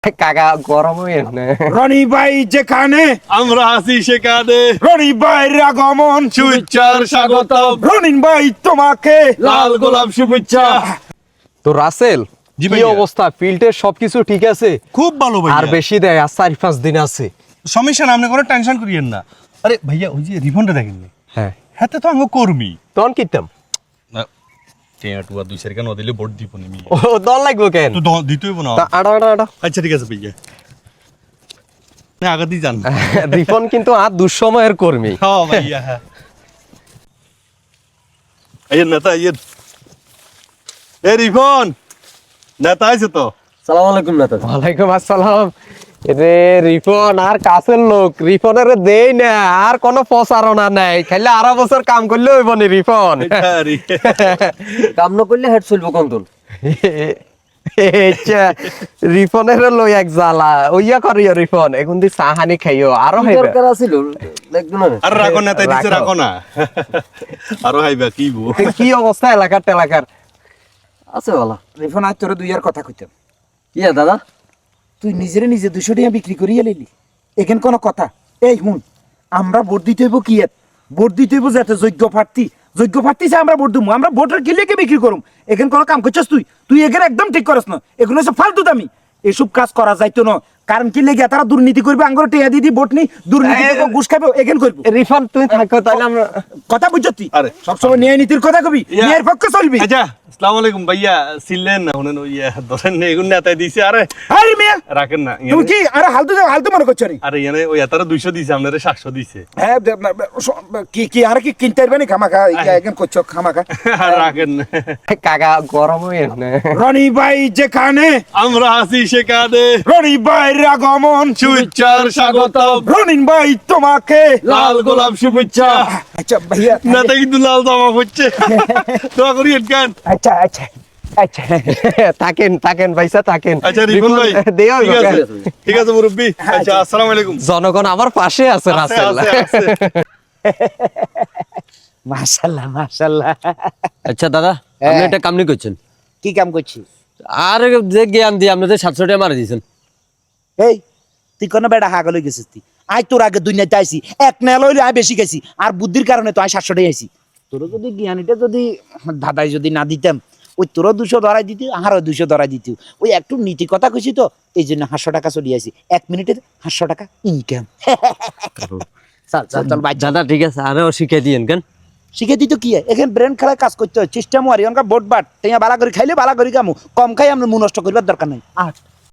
কাকা গরম হয়ে না রনি ভাই যেখানে আমরা আছি সেখানে রনি ভাইয়ের আগমন শুভেচ্ছার স্বাগতম রনিন ভাই তোমাকে লাল গোলাপ শুভেচ্ছা। তো রাসেল জি কি ভাইয়া। অবস্থা? ফিল্ডের সবকিছু ঠিক আছে? খুব ভালো আর ভাইয়া, বেশি দেয়, আর 4-5 দিন আছে। সমস্যা না, আপনি কোনো টেনশন করিয়েন না। আরে ভাইয়া, ওই যে রিফন্ডটা দেখেননি, হ্যাঁ, হাতে তো আমি কর্মী তখন কিতাম টুয়া 2 সেকেন্ড না দিলে ভোট দিব নি ও দল লাগবো কেন? তো দিতেই না। তা আড়া আড়া আড়া আচ্ছা ঠিক আছে ভাইয়া, না আগে দিয়ে যান। রিফন কিন্তু আর দুঃসময়ের কর্মী। হ্যাঁ ভাইয়া, হ্যাঁ আইয়ের নেতা আইয়ের। এ রিফন নেতা আছে তো? সালাম আলাইকুম নেতা। ওয়ালাইকুম আসসালাম। রে রিফন আর কাছের লোক, রিফনের দেই না, আর কোনো প্রচারণা নাই, খালি আড়া বছর কাম করলে হইব নি রিফন। আরে, কাম না করলে হেড চলবো কোনদিন? রিফনের লই এক জ্বালা ওইয়া করিও রিফন, এখন দি চাহানি খাইও আরো কি খাইবে। দরকার আছিল দেখবো না? আর রাখো নেতা দিছে, রাখো না আরো হাইবা কি বউ। কি অবস্থা এলাকার টেলাকার? আছে বলা। রিফন আজ তোর দুইয়ার কথা কইতাম। কি দাদা? তুই নিজেরে নিজে 200 টাকা বিক্রি করিয়া লইলি, এখান কোন কথা? এই হুন, আমরা ভোট দিতে হইব কি এত? ভোট দিতে হইব যাতে যোগ্য প্রার্থী চাই আমরা ভোট দিবো, আমরা ভোটের কিলেকে বিক্রি করুম। এখান কোন কাম করছস তুই? তুই এখানে একদম ঠিক করস না, এগুলো হচ্ছে ফালতু দামি। এসব কাজ করা যাইতো না, কারণ কি লেগে তারা দুর্নীতি করবে, আঙ্গুর টেয়া দিদি ভোট নি দুর্নীতি করবো, ঘুষ খাবে, এখান করবো। রিফন তুই থাকো তাইলে আমরা কথা বুঝছ তুই? আরে। সবসময় ন্যায় নীতির কথা কবি, ইয়া। ন্যায়ের পক্ষে চলবি। আচ্ছা আসসালামু আলাইকুম ভাইয়া, ছিলেন না শুনেন ওই ধরেন এগুন নেতাই দিছে। আরে আরে মিয়া, রাখেন না তুমি কি আরে হালতু মনে করছো নি? আরে এনে ওই এতারা 200 দিছে, আপনারা 700 দিছে। হ্যাঁ, কি আর কি কিনতে পারবে না খামাখা? এখন করছো খামাখা। আর রাখেন না, কাকা গরম হয়ে না রনি ভাই যেখানে আমরা আছি সেখানে রনি ভাইয়ের আগমন শুভেচ্ছার স্বাগতম, রনিন ভাই তোমাকে লাল গোলাপ শুভেচ্ছা। আচ্ছা ভাইয়া, নেতা কিন্তু লাল জামা হচ্ছে, দোয়া করি গান। আচ্ছা আচ্ছা আচ্ছা থাকেন ভাইসা থাকেন। আচ্ছা রিপন ভাই, দেও ঠিক আছে ঠিক আছে মুরব্বি। আচ্ছা আসসালামু আলাইকুম। জনগণ আমার পাশে আছে আছে, রাসেল। আছে, আছে। মাশাআল্লাহ মাশাআল্লাহ। আচ্ছা দাদা, আপনি একটা কামনি করছেন। কি কাম করছিস? আর যে জ্ঞান দিয়ে আপনাদের 700 টাকা মারা দিয়েছেন। এই তুই কোন বেড়া হাগল হয়ে গেছিস? তুই আই তোর আগে দুনিয়াতে আইছি, এক না লইলে আই বেশি গেছি, আর বুদ্ধির কারণে তো আই 700 টাকা আইছি। তোর যদি জ্ঞানীটা যদি দাদাই যদি না দিতাম, ওই তোরও 200 ধরাই দিতি, আরও 200 ধরাই দিতি। ওই একটু নীতি কথা কইছি তো, এই জন্য 500 টাকা চলে আসি, 1 মিনিটে 500 টাকা ইনকাম। চল চল চল ভাই, দাদা ঠিক আছে, আরও শিখিয়ে দিয়েন কেন? শিখে দিত কি হয়? এখানে ব্রেন খেলায় কাজ করতে হয়, সিস্টেম আর এখানকার বোট বাট টেয়া বালা করে খাইলে বালা করে কামু, কম খাই আমরা মু নষ্ট করবার দরকার নাই।